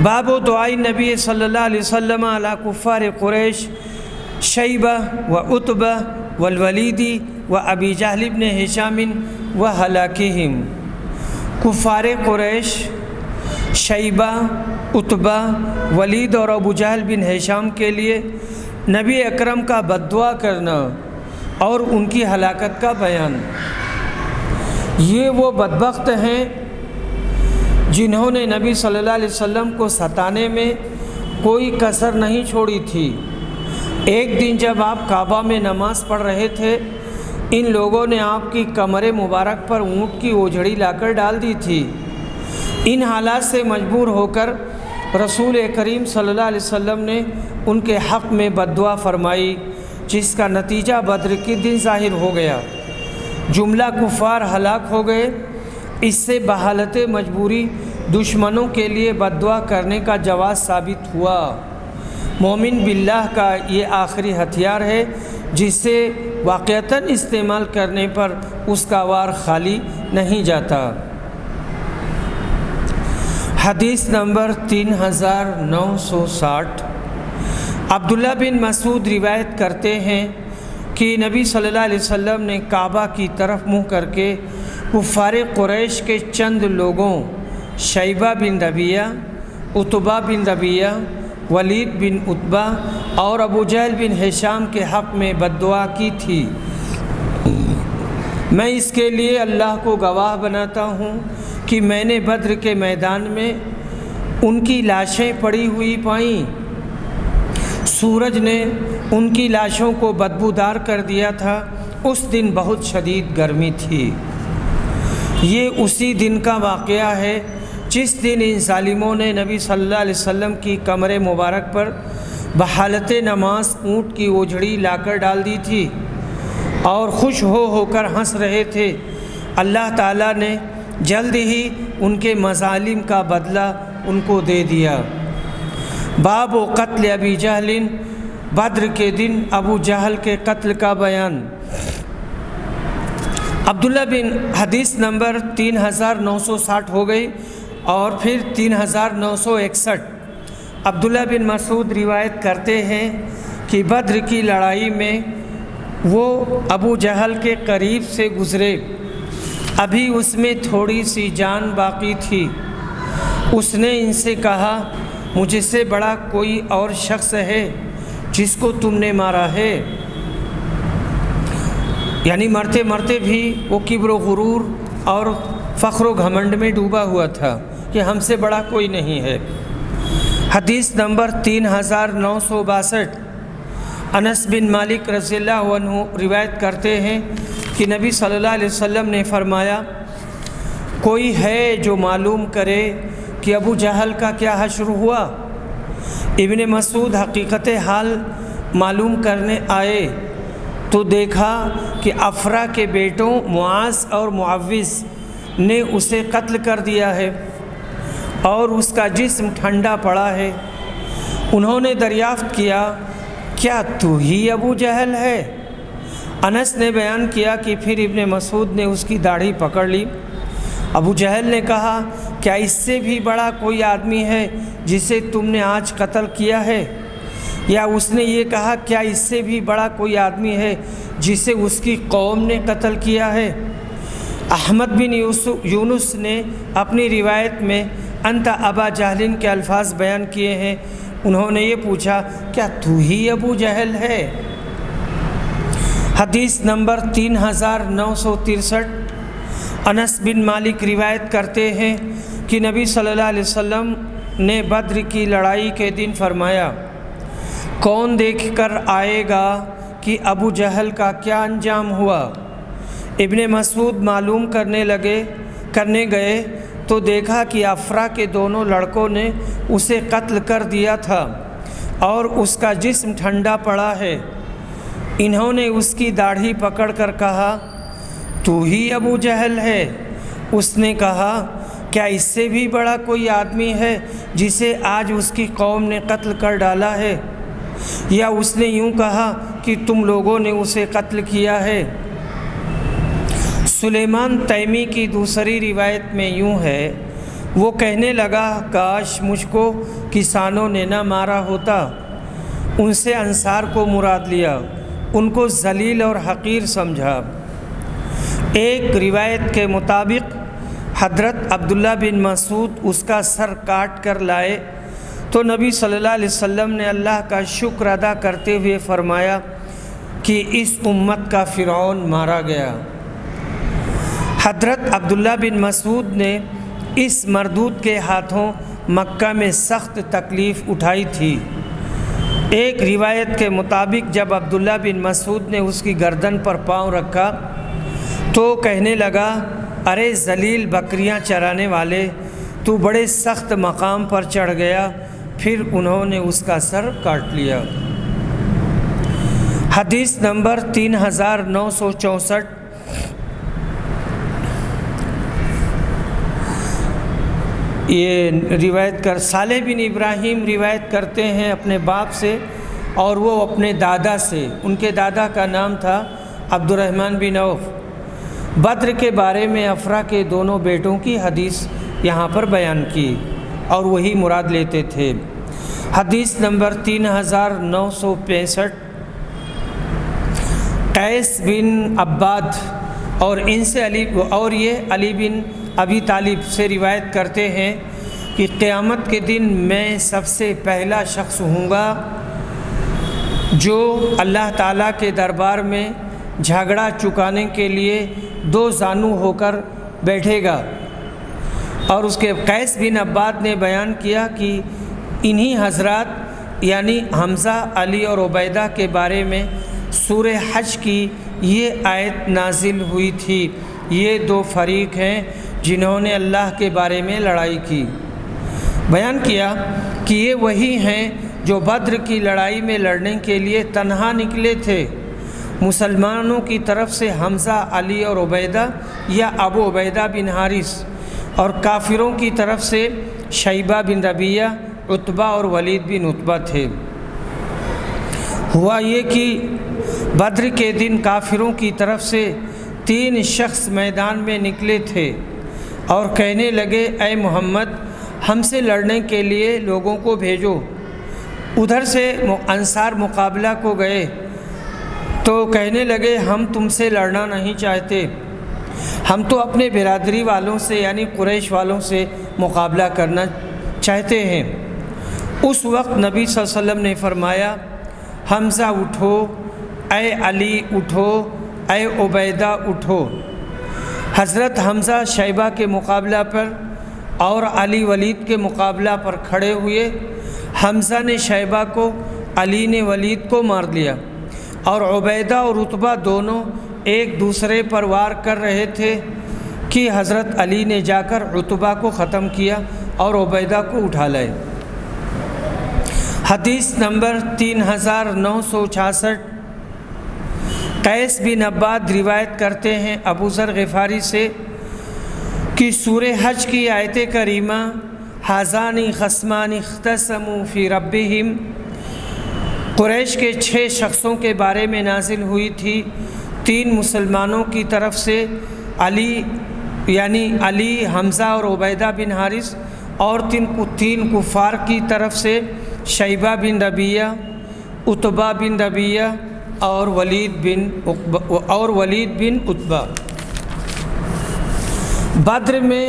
S1: باب دعائی نبی صلی اللہ علیہ وسلم علی کفار قریش شیبہ و عتبہ والولید و ابی جہل بن ہشام و ہلاکہم۔ کفار قریش، شیبہ، عتبہ، ولید اور ابو جہل بن ہشام کے لیے نبی اکرم کا بد دعا کرنا اور ان کی ہلاکت کا بیان۔ یہ وہ بدبخت ہیں جنہوں نے نبی صلی اللہ علیہ وسلم کو ستانے میں کوئی کسر نہیں چھوڑی تھی۔ ایک دن جب آپ کعبہ میں نماز پڑھ رہے تھے، ان لوگوں نے آپ کی کمر مبارک پر اونٹ کی اوجھڑی لا کر ڈال دی تھی۔ ان حالات سے مجبور ہو کر رسول کریم صلی اللہ علیہ وسلم نے ان کے حق میں بد دعا فرمائی، جس کا نتیجہ بدر کے دن ظاہر ہو گیا۔ جملہ کفار ہلاک ہو گئے۔ اس سے بحالت مجبوری دشمنوں کے لیے بد دعا کرنے کا جواز ثابت ہوا۔ مومن باللہ کا یہ آخری ہتھیار ہے جسے واقعتاً استعمال کرنے پر اس کا وار خالی نہیں جاتا۔ حدیث نمبر 3960۔ عبداللہ بن مسعود روایت کرتے ہیں کہ نبی صلی اللہ علیہ وسلم نے کعبہ کی طرف منہ کر کے کفار قریش کے چند لوگوں شیبہ بن ربیعہ، عتبہ بن ربیعہ، ولید بن عتبہ اور ابو جہل بن ہشام کے حق میں بد دعا کی تھی۔ میں اس کے لیے اللہ کو گواہ بناتا ہوں کہ میں نے بدر کے میدان میں ان کی لاشیں پڑی ہوئی پائیں۔ سورج نے ان کی لاشوں کو بدبودار کر دیا تھا۔ اس دن بہت شدید گرمی تھی۔ یہ اسی دن کا واقعہ ہے جس دن ان ظالموں نے نبی صلی اللہ علیہ وسلم کی کمر مبارک پر بحالت نماز اونٹ کی اوجھڑی لا کر ڈال دی تھی اور خوش ہو کر ہنس رہے تھے۔ اللہ تعالیٰ نے جلد ہی ان کے مظالم کا بدلہ ان کو دے دیا۔ باب و قتل ابی جہل، بدر کے دن ابو جہل کے قتل کا بیان۔ عبداللہ بن، حدیث نمبر 3960 ہو گئی، اور پھر 3961۔ عبداللہ بن مسعود روایت کرتے ہیں کہ بدر کی لڑائی میں وہ ابو جہل کے قریب سے گزرے، ابھی اس میں تھوڑی سی جان باقی تھی۔ اس نے ان سے کہا، مجھ سے بڑا کوئی اور شخص ہے جس کو تم نے مارا ہے؟ یعنی مرتے مرتے بھی وہ کبر و غرور اور فخر و گھمنڈ میں ڈوبا ہوا تھا کہ ہم سے بڑا کوئی نہیں ہے۔ حدیث نمبر 3962، انس بن مالک رضی اللہ عنہ روایت کرتے ہیں کہ نبی صلی اللہ علیہ وسلم نے فرمایا، کوئی ہے جو معلوم کرے کہ ابو جہل کا کیا حشر ہوا؟ ابن مسعود حقیقت حال معلوم کرنے آئے تو دیکھا کہ افرا کے بیٹوں معاذ اور معوذ نے اسے قتل کر دیا ہے اور اس کا جسم ٹھنڈا پڑا ہے۔ انہوں نے دریافت کیا، کیا تو ہی ابو جہل ہے؟ انس نے بیان کیا کہ پھر ابن مسعود نے اس کی داڑھی پکڑ لی۔ ابو جہل نے کہا، کیا اس سے بھی بڑا کوئی آدمی ہے جسے تم نے آج قتل کیا ہے؟ یا اس نے یہ کہا، کیا اس سے بھی بڑا کوئی آدمی ہے جسے اس کی قوم نے قتل کیا ہے؟ احمد بن یونس نے اپنی روایت میں انت ابا جہل کے الفاظ بیان کیے ہیں۔ انہوں نے یہ پوچھا، کیا تو ہی ابو جہل ہے؟ حدیث نمبر 3963، انس بن مالک روایت کرتے ہیں کہ نبی صلی اللہ علیہ وسلم نے بدر کی لڑائی کے دن فرمایا، کون دیکھ کر آئے گا کہ ابو جہل کا کیا انجام ہوا؟ ابن مسعود معلوم کرنے گئے تو دیکھا کہ افرا کے دونوں لڑکوں نے اسے قتل کر دیا تھا اور اس کا جسم ٹھنڈا پڑا ہے۔ انہوں نے اس کی داڑھی پکڑ کر کہا، تو ہی ابو جہل ہے؟ اس نے کہا، کیا اس سے بھی بڑا کوئی آدمی ہے جسے آج اس کی قوم نے قتل کر ڈالا ہے؟ یا اس نے یوں کہا کہ تم لوگوں نے اسے قتل کیا ہے؟ سلیمان تیمی کی دوسری روایت میں یوں ہے، وہ کہنے لگا، کاش مجھ کو کسانوں نے نہ مارا ہوتا۔ ان سے انصار کو مراد لیا، ان کو ذلیل اور حقیر سمجھا۔ ایک روایت کے مطابق حضرت عبداللہ بن مسعود اس کا سر کاٹ کر لائے تو نبی صلی اللہ علیہ وسلم نے اللہ کا شکر ادا کرتے ہوئے فرمایا کہ اس امت کا فرعون مارا گیا۔ حضرت عبداللہ بن مسعود نے اس مردود کے ہاتھوں مکہ میں سخت تکلیف اٹھائی تھی۔ ایک روایت کے مطابق جب عبداللہ بن مسعود نے اس کی گردن پر پاؤں رکھا تو کہنے لگا، ارے ذلیل بکریاں چرانے والے، تو بڑے سخت مقام پر چڑھ گیا۔ پھر انہوں نے اس کا سر کاٹ لیا۔ حدیث نمبر 3964، یہ روایت صالح بن ابراہیم روایت کرتے ہیں اپنے باپ سے اور وہ اپنے دادا سے، ان کے دادا کا نام تھا عبد الرحمن بن عوف۔ بدر کے بارے میں افرا کے دونوں بیٹوں کی حدیث یہاں پر بیان کی اور وہی مراد لیتے تھے۔ حدیث نمبر 3965، قیس بن عباد اور یہ علی بن ابی طالب سے روایت کرتے ہیں کہ قیامت کے دن میں سب سے پہلا شخص ہوں گا جو اللہ تعالیٰ کے دربار میں جھگڑا چکانے کے لیے دو زانو ہو کر بیٹھے گا۔ اور اس کے قیس بن عباد نے بیان کیا کہ انہی حضرات یعنی حمزہ، علی اور عبیدہ کے بارے میں سورہ حج کی یہ آیت نازل ہوئی تھی، یہ دو فریق ہیں جنہوں نے اللہ کے بارے میں لڑائی کی۔ بیان کیا کہ یہ وہی ہیں جو بدر کی لڑائی میں لڑنے کے لیے تنہا نکلے تھے۔ مسلمانوں کی طرف سے حمزہ، علی اور عبیدہ یا ابو عبیدہ بن حارث، اور کافروں کی طرف سے شیبہ بن ربیعہ، عتبہ اور ولید بن عتبہ تھے۔ ہوا یہ کہ بدر کے دن کافروں کی طرف سے 3 شخص میدان میں نکلے تھے اور کہنے لگے، اے محمد، ہم سے لڑنے کے لیے لوگوں کو بھیجو۔ ادھر سے انصار مقابلہ کو گئے تو کہنے لگے ہم تم سے لڑنا نہیں چاہتے، ہم تو اپنے برادری والوں سے یعنی قریش والوں سے مقابلہ کرنا چاہتے ہیں۔ اس وقت نبی صلی اللہ علیہ وسلم نے فرمایا حمزہ اٹھو، اے علی اٹھو، اے عبیدہ اٹھو۔ حضرت حمزہ شیبہ کے مقابلہ پر اور علی ولید کے مقابلہ پر کھڑے ہوئے۔ حمزہ نے شیبہ کو، علی نے ولید کو مار دیا، اور عبیدہ اور عتبہ دونوں ایک دوسرے پر وار کر رہے تھے کہ حضرت علی نے جا کر عتبہ کو ختم کیا اور عبیدہ کو اٹھا لائے۔ حدیث نمبر 3966۔ قیس بن عباد روایت کرتے ہیں ابو ذر غفاری سے کہ سورہ حج کی آیت کریمہ ھذان خصمان اختصموا فی ربہم قریش کے 6 شخصوں کے بارے میں نازل ہوئی تھی۔ 3 مسلمانوں کی طرف سے علی یعنی علی، حمزہ اور عبیدہ بن حارث، اور 3 کفار کی طرف سے شیبہ بن ربیہ، عتبہ بن ربیہ اور ولید بن عتبہ۔ بدر میں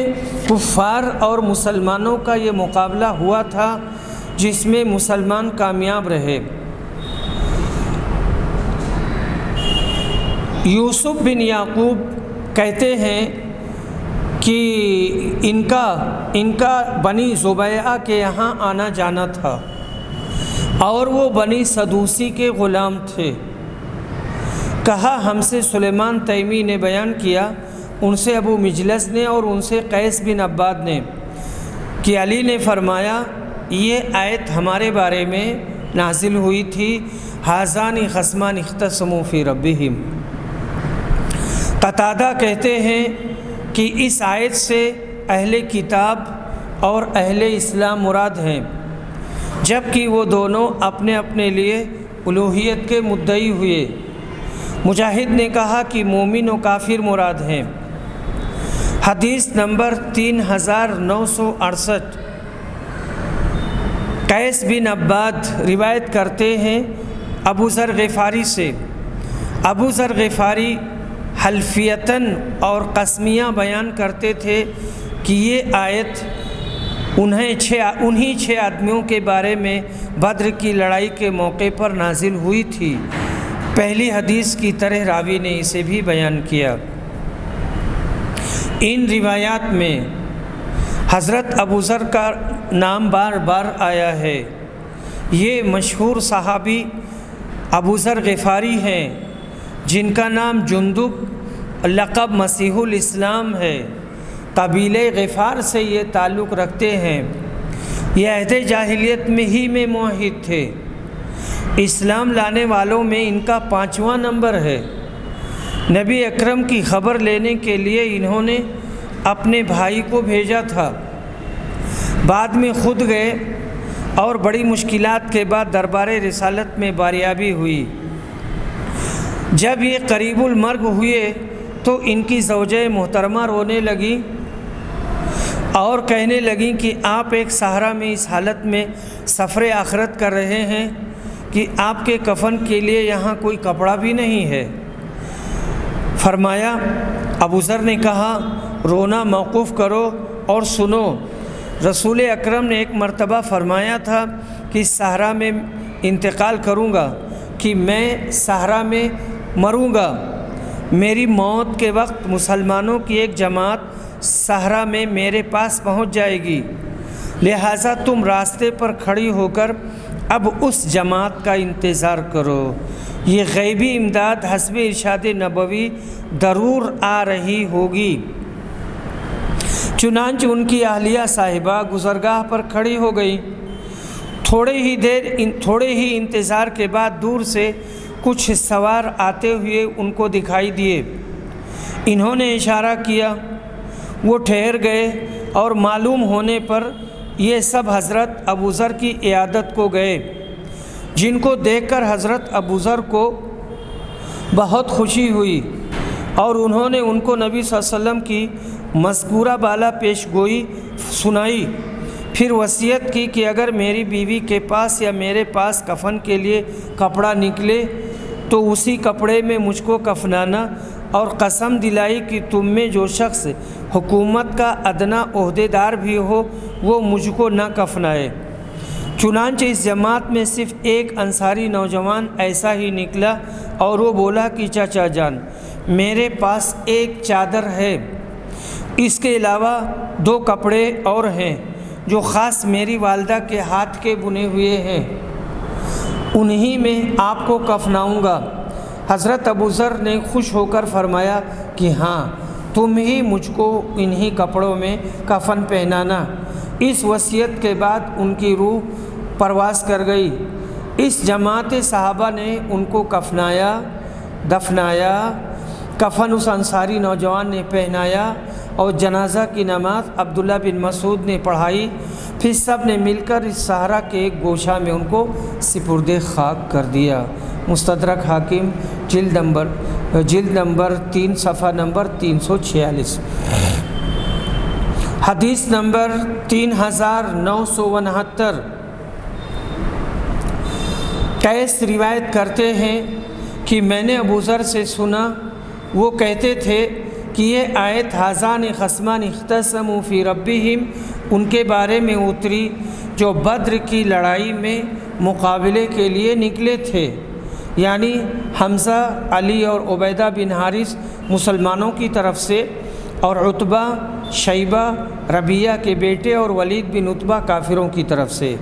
S1: کفار اور مسلمانوں کا یہ مقابلہ ہوا تھا جس میں مسلمان کامیاب رہے۔ یوسف بن یعقوب کہتے ہیں کہ ان کا بنی زبیعہ کے یہاں آنا جانا تھا، اور وہ بنی سدوسی کے غلام تھے۔ کہا ہم سے سلیمان تیمی نے بیان کیا، ان سے ابو مجلس نے اور ان سے قیس بن عباد نے، کہ علی نے فرمایا یہ آیت ہمارے بارے میں نازل ہوئی تھی، ھذان خصمان اختصموا فی ربہم۔ قتادہ کہتے ہیں کہ اس آیت سے اہل کتاب اور اہل اسلام مراد ہیں، جبکہ وہ دونوں اپنے اپنے لیے الوہیت کے مدعی ہوئے۔ مجاہد نے کہا کہ مومن و کافر مراد ہیں۔ حدیث نمبر 3968۔ قیس بن عباد روایت کرتے ہیں ابو ذر غفاری سے۔ ابو ذر غفاری حلفیتاً اور قسمیہ بیان کرتے تھے کہ یہ آیت انہی 6 آدمیوں کے بارے میں بدر کی لڑائی کے موقع پر نازل ہوئی تھی۔ پہلی حدیث کی طرح راوی نے اسے بھی بیان کیا۔ ان روایات میں حضرت ابو ذر کا نام بار بار آیا ہے۔ یہ مشہور صحابی ابو ذر غفاری ہیں جن کا نام جندب لقب مسیح الاسلام ہے۔ قبیلہ غفار سے یہ تعلق رکھتے ہیں۔ یہ عہد جاہلیت میں ہی میں موحد تھے۔ اسلام لانے والوں میں ان کا 5واں نمبر ہے۔ نبی اکرم کی خبر لینے کے لیے انہوں نے اپنے بھائی کو بھیجا تھا، بعد میں خود گئے اور بڑی مشکلات کے بعد دربار رسالت میں باریابی ہوئی۔ جب یہ قریب المرگ ہوئے تو ان کی زوجہ محترمہ رونے لگی اور کہنے لگیں کہ آپ ایک صحرا میں اس حالت میں سفر آخرت کر رہے ہیں کہ آپ کے کفن کے لیے یہاں کوئی کپڑا بھی نہیں ہے۔ فرمایا، ابو ذر نے کہا رونا موقوف کرو اور سنو، رسول اکرم نے ایک مرتبہ فرمایا تھا کہ صحرا میں انتقال کروں گا، کہ میں صحرا میں مروں گا۔ میری موت کے وقت مسلمانوں کی ایک جماعت صحرا میں میرے پاس پہنچ جائے گی، لہٰذا تم راستے پر کھڑی ہو کر اب اس جماعت کا انتظار کرو۔ یہ غیبی امداد حسب ارشاد نبوی ضرور آ رہی ہوگی۔ چنانچہ ان کی اہلیہ صاحبہ گزرگاہ پر کھڑی ہو گئی۔ تھوڑے ہی انتظار کے بعد دور سے کچھ سوار آتے ہوئے ان کو دکھائی دیے۔ انہوں نے اشارہ کیا، وہ ٹھہر گئے اور معلوم ہونے پر یہ سب حضرت ابو ذر کی عیادت کو گئے، جن کو دیکھ کر حضرت ابو ذر کو بہت خوشی ہوئی اور انہوں نے ان کو نبی صلی اللہ علیہ وسلم کی مذکورہ بالا پیش گوئی سنائی۔ پھر وصیت کی کہ اگر میری بیوی کے پاس یا میرے پاس کفن کے لیے کپڑا نکلے تو اسی کپڑے میں مجھ کو کفنانا، اور قسم دلائی کہ تم میں جو شخص حکومت کا ادنا عہدیدار بھی ہو وہ مجھ کو نہ کفنائے۔ چنانچہ اس جماعت میں صرف ایک انصاری نوجوان ایسا ہی نکلا اور وہ بولا کہ چچا جان، میرے پاس ایک چادر ہے، اس کے علاوہ 2 کپڑے اور ہیں جو خاص میری والدہ کے ہاتھ کے بنے ہوئے ہیں، انہی میں آپ کو کفناؤں گا۔ حضرت ابوذر نے خوش ہو کر فرمایا کہ ہاں، تم ہی مجھ کو انہی کپڑوں میں کفن پہنانا۔ اس وصیت کے بعد ان کی روح پرواز کر گئی۔ اس جماعت صحابہ نے ان کو کفنایا، دفنایا، کفن اس انصاری نوجوان نے پہنایا اور جنازہ کی نماز عبداللہ بن مسعود نے پڑھائی۔ پھر سب نے مل کر اس صحرا کے ایک گوشہ میں ان کو سپرد خاک کر دیا۔ مستدرک حاکم جلد نمبر 3 صفحہ نمبر 346۔ حدیث نمبر 3969۔ قیس روایت کرتے ہیں کہ میں نے ابوذر سے سنا، وہ کہتے تھے کہ یہ آیت ھذان خصمان اختصموا فی ربہم ان کے بارے میں اتری جو بدر کی لڑائی میں مقابلے کے لیے نکلے تھے، یعنی حمزہ، علی اور عبیدہ بن حارث مسلمانوں کی طرف سے، اور عتبہ، شیبہ، ربیعہ کے بیٹے اور ولید بن عتبہ کافروں کی طرف سے۔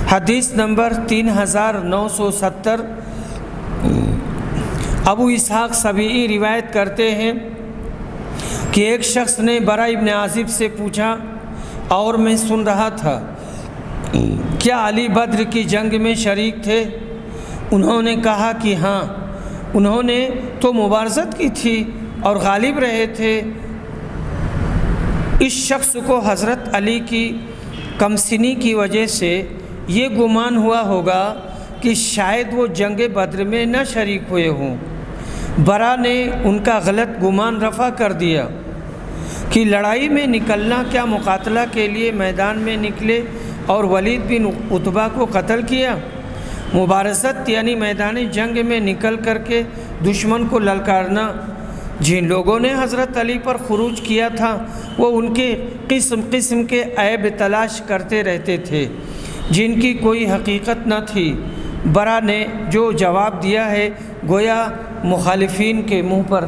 S1: حدیث نمبر 3970۔ ابو اسحاق سبیعی روایت کرتے ہیں کہ ایک شخص نے برا ابن عازب سے پوچھا اور میں سن رہا تھا، کیا علی بدر کی جنگ میں شریک تھے؟ انہوں نے کہا کہ ہاں، انہوں نے تو مبارزت کی تھی اور غالب رہے تھے۔ اس شخص کو حضرت علی کی کمسنی کی وجہ سے یہ گمان ہوا ہوگا کہ شاید وہ جنگ بدر میں نہ شریک ہوئے ہوں۔ برا نے ان کا غلط گمان رفع کر دیا کہ لڑائی میں نکلنا، کیا مقاتلہ کے لیے میدان میں نکلے اور ولید بن عتبہ کو قتل کیا؟ مبارزت یعنی میدان جنگ میں نکل کر کے دشمن کو للکارنا۔ جن لوگوں نے حضرت علی پر خروج کیا تھا وہ ان کے قسم قسم کے عیب تلاش کرتے رہتے تھے جن کی کوئی حقیقت نہ تھی۔ برا نے جو جواب دیا ہے گویا مخالفین کے منہ پر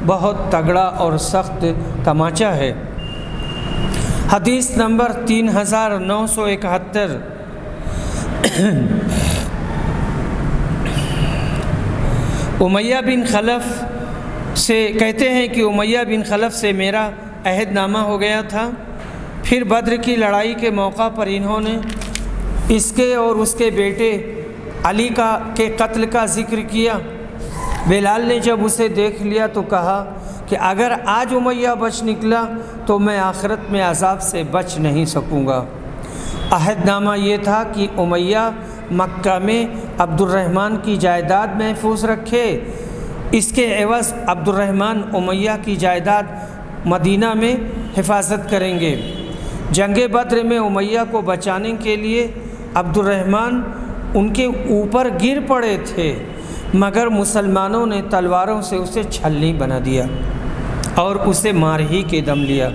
S1: بہت تگڑا اور سخت تماچا ہے۔ حدیث نمبر 3971۔ امیہ بن خلف سے کہتے ہیں کہ امیہ بن خلف سے میرا عہد نامہ ہو گیا تھا، پھر بدر کی لڑائی کے موقع پر انہوں نے اس کے اور اس کے بیٹے علی کے قتل کا ذکر کیا۔ بلال نے جب اسے دیکھ لیا تو کہا کہ اگر آج امیہ بچ نکلا تو میں آخرت میں عذاب سے بچ نہیں سکوں گا۔ عہد نامہ یہ تھا کہ امیہ مکہ میں عبد الرحمن کی جائیداد محفوظ رکھے، اس کے عوض عبد الرحمن امیہ کی جائیداد مدینہ میں حفاظت کریں گے۔ جنگ بدر میں امیہ کو بچانے کے لیے عبد الرحمن ان کے اوپر گر پڑے تھے، مگر مسلمانوں نے تلواروں سے اسے چھلنی بنا دیا اور اسے مار ہی کے دم لیا۔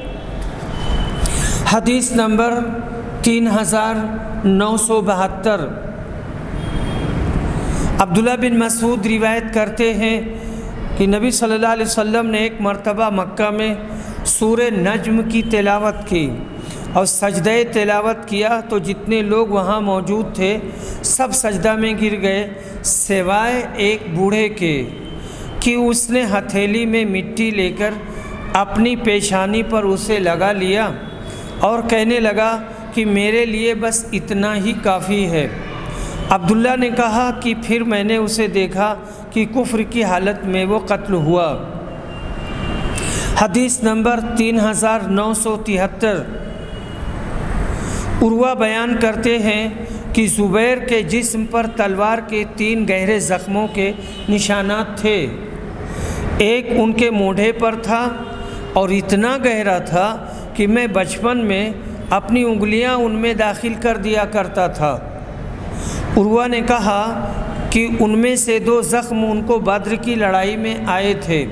S1: حدیث نمبر 3972۔ عبداللہ بن مسعود روایت کرتے ہیں کہ نبی صلی اللہ علیہ وسلم نے ایک مرتبہ مکہ میں سورہ نجم کی تلاوت کی اور سجدہ تلاوت کیا تو جتنے لوگ وہاں موجود تھے سب سجدہ میں گر گئے سوائے ایک بوڑھے کے کہ اس نے ہتھیلی میں مٹی لے کر اپنی پیشانی پر اسے لگا لیا اور کہنے لگا کہ میرے لیے بس اتنا ہی کافی ہے۔ عبداللہ نے کہا کہ پھر میں نے اسے دیکھا کہ کفر کی حالت میں وہ قتل ہوا۔ حدیث نمبر 3973۔ عروہ بیان کرتے ہیں کہ زبیر کے جسم پر تلوار کے 3 گہرے زخموں کے نشانات تھے، ایک ان کے موڈھے پر تھا اور اتنا گہرا تھا کہ میں بچپن میں اپنی انگلیاں ان میں داخل کر دیا کرتا تھا۔ عروہ نے کہا کہ ان میں سے 2 زخم ان کو بدر کی لڑائی میں آئے تھے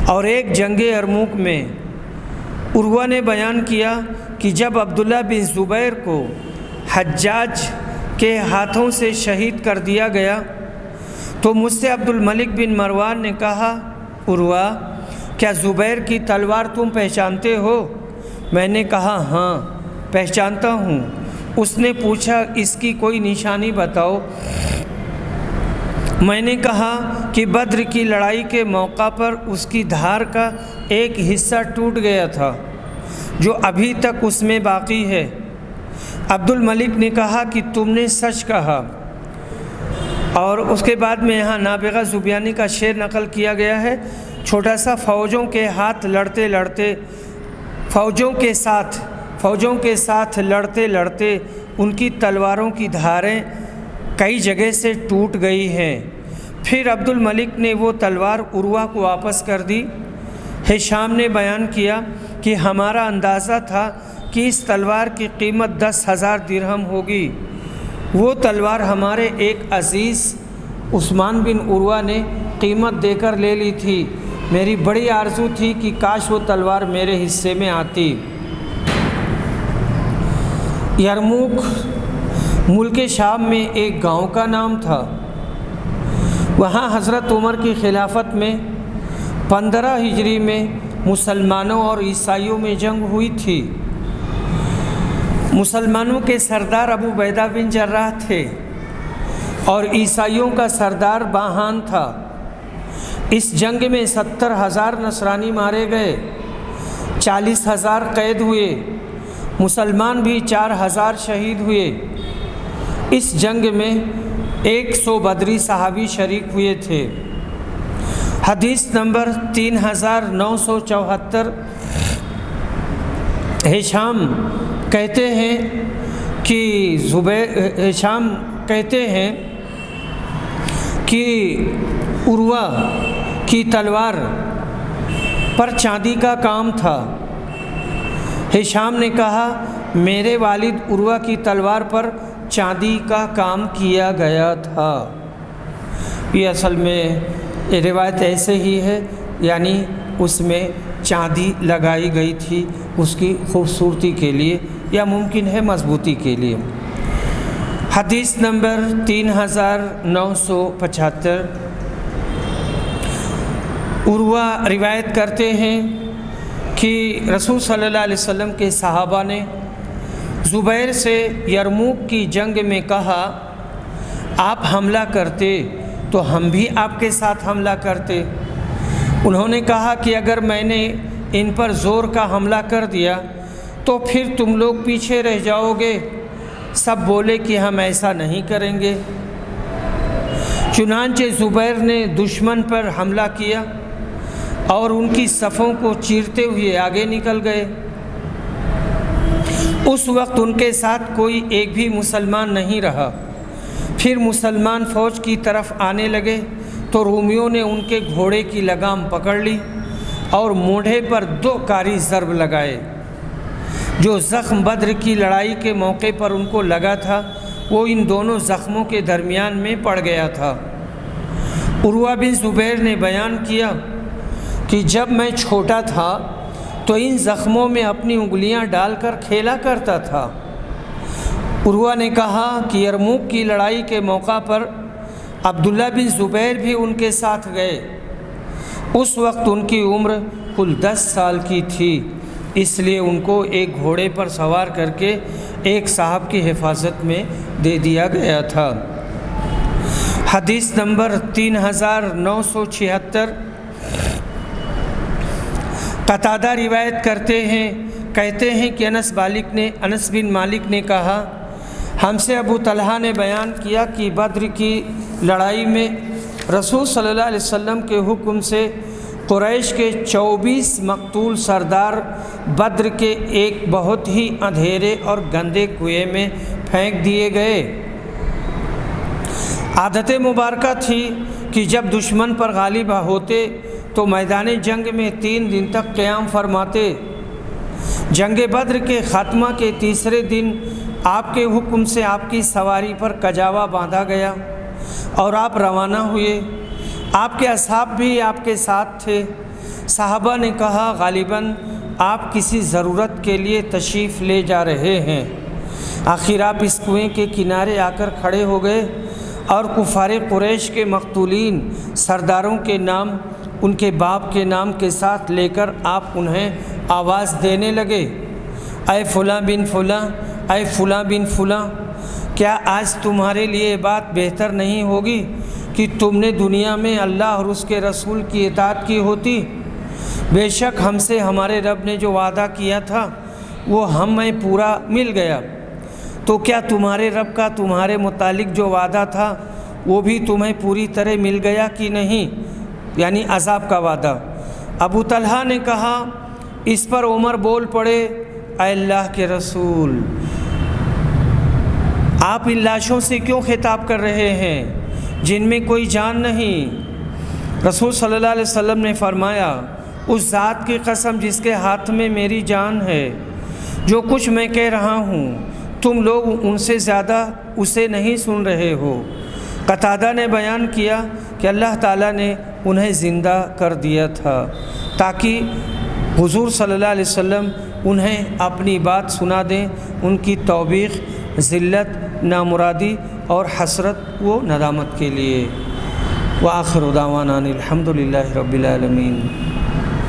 S1: اور ایک جنگ یرموک میں۔ عروہ نے بیان کیا کہ جب عبداللہ بن زبیر کو حجاج کے ہاتھوں سے شہید کر دیا گیا تو مجھ سے عبد الملک بن مروان نے کہا، عروہ کیا زبیر کی تلوار تم پہچانتے ہو؟ میں نے کہا ہاں پہچانتا ہوں۔ اس نے پوچھا اس کی کوئی نشانی بتاؤ۔ میں نے کہا کہ بدر کی لڑائی کے موقع پر اس کی دھار کا ایک حصہ ٹوٹ گیا تھا جو ابھی تک اس میں باقی ہے۔ عبد الملک نے کہا کہ تم نے سچ کہا۔ اور اس کے بعد میں یہاں نابغہ زبیانی کا شعر نقل کیا گیا ہے، چھوٹا سا فوجوں کے ہاتھ لڑتے لڑتے فوجوں کے ساتھ لڑتے لڑتے ان کی تلواروں کی دھاریں کئی جگہ سے ٹوٹ گئی ہیں۔ پھر عبد الملک نے وہ تلوار عروہ کو واپس کر دی۔ ہشام نے بیان کیا کہ ہمارا اندازہ تھا کہ اس تلوار کی قیمت 10,000 درہم ہوگی۔ وہ تلوار ہمارے ایک عزیز عثمان بن عروہ نے قیمت دے کر لے لی تھی۔ میری بڑی آرزو تھی کہ کاش وہ تلوار میرے حصے میں آتی۔ یرموک ملک شام میں ایک گاؤں کا نام تھا۔ وہاں حضرت عمر کی خلافت میں 15 ہجری میں مسلمانوں اور عیسائیوں میں جنگ ہوئی تھی۔ مسلمانوں کے سردار ابو عبیدہ بن جراح تھے اور عیسائیوں کا سردار باہان تھا۔ اس جنگ میں 70,000 نصرانی مارے گئے، 40,000 قید ہوئے، مسلمان بھی 4,000 شہید ہوئے۔ اس جنگ میں 100 بدری صحابی شریک ہوئے تھے۔ حدیث نمبر 3974۔ ہشام کہتے ہیں کہ عروہ کی تلوار پر چاندی کا کام تھا۔ ہشام نے کہا میرے والد عروہ کی تلوار پر چاندی کا کام کیا گیا تھا۔ یہ اصل میں یہ روایت ایسے ہی ہے، یعنی اس میں چاندی لگائی گئی تھی اس کی خوبصورتی کے لیے یا ممکن ہے مضبوطی کے لیے۔ حدیث نمبر 3975۔ عروہ روایت کرتے ہیں کہ رسول صلی اللہ علیہ وسلم کے صحابہ نے زبیر سے یرموک کی جنگ میں کہا آپ حملہ کرتے تو ہم بھی آپ کے ساتھ حملہ کرتے۔ انہوں نے کہا کہ اگر میں نے ان پر زور کا حملہ کر دیا تو پھر تم لوگ پیچھے رہ جاؤ گے۔ سب بولے کہ ہم ایسا نہیں کریں گے۔ چنانچہ زبیر نے دشمن پر حملہ کیا اور ان کی صفوں کو چیرتے ہوئے آگے نکل گئے۔ اس وقت ان کے ساتھ کوئی ایک بھی مسلمان نہیں رہا۔ پھر مسلمان فوج کی طرف آنے لگے تو رومیوں نے ان کے گھوڑے کی لگام پکڑ لی اور موڑھے پر 2 کاری ضرب لگائے۔ جو زخم بدر کی لڑائی کے موقع پر ان کو لگا تھا وہ ان دونوں زخموں کے درمیان میں پڑ گیا تھا۔ عروہ بن زبیر نے بیان کیا کہ جب میں چھوٹا تھا تو ان زخموں میں اپنی انگلیاں ڈال کر کھیلا کرتا تھا۔ عروہ نے کہا کہ یرموک کی لڑائی کے موقع پر عبداللہ بن زبیر بھی ان کے ساتھ گئے۔ اس وقت ان کی عمر کل 10 سال کی تھی، اس لیے ان کو ایک گھوڑے پر سوار کر کے ایک صاحب کی حفاظت میں دے دیا گیا تھا۔ حدیث نمبر 3976۔ قتادہ روایت کہتے ہیں کہ انس بن مالک نے کہا ہم سے ابو طلحہ نے بیان کیا کہ بدر کی لڑائی میں رسول صلی اللہ علیہ وسلم کے حکم سے قریش کے 24 مقتول سردار بدر کے ایک بہت ہی اندھیرے اور گندے کنویں میں پھینک دیے گئے۔ عادت مبارکہ تھی کہ جب دشمن پر غالب ہوتے تو میدان جنگ میں 3 دن تک قیام فرماتے۔ جنگ بدر کے خاتمہ کے تیسرے دن آپ کے حکم سے آپ کی سواری پر کجاوا باندھا گیا اور آپ روانہ ہوئے، آپ کے اصحاب بھی آپ کے ساتھ تھے۔ صحابہ نے کہا غالباً آپ کسی ضرورت کے لیے تشریف لے جا رہے ہیں۔ آخر آپ اس کنویں کے کنارے آ کر کھڑے ہو گئے اور کفار قریش کے مقتولین سرداروں کے نام، ان کے باپ کے نام کے ساتھ لے کر آپ انہیں آواز دینے لگے، اے فلاں بن فلاں، اے فلاں بن فلاں، کیا آج تمہارے لیے یہ بات بہتر نہیں ہوگی کہ تم نے دنیا میں اللہ اور اس کے رسول کی اطاعت کی ہوتی؟ بے شک ہم سے ہمارے رب نے جو وعدہ کیا تھا وہ ہمیں پورا مل گیا، تو کیا تمہارے رب کا تمہارے متعلق جو وعدہ تھا وہ بھی تمہیں پوری طرح مل گیا کہ نہیں؟ یعنی عذاب کا وعدہ۔ ابو طلحہ نے کہا، اس پر عمر بول پڑے، اے اللہ کے رسول، آپ ان لاشوں سے کیوں خطاب کر رہے ہیں جن میں کوئی جان نہیں؟ رسول صلی اللہ علیہ وسلم نے فرمایا، اس ذات کی قسم جس کے ہاتھ میں میری جان ہے، جو کچھ میں کہہ رہا ہوں تم لوگ ان سے زیادہ اسے نہیں سن رہے ہو۔ قتادہ نے بیان کیا کہ اللہ تعالیٰ نے انہیں زندہ کر دیا تھا تاکہ حضور صلی اللہ علیہ وسلم انہیں اپنی بات سنا دیں، ان کی توبیخ، ذلت، نامرادی اور حسرت و ندامت کے لیے۔ وآخر دعوانا الحمد للہ رب العالمین۔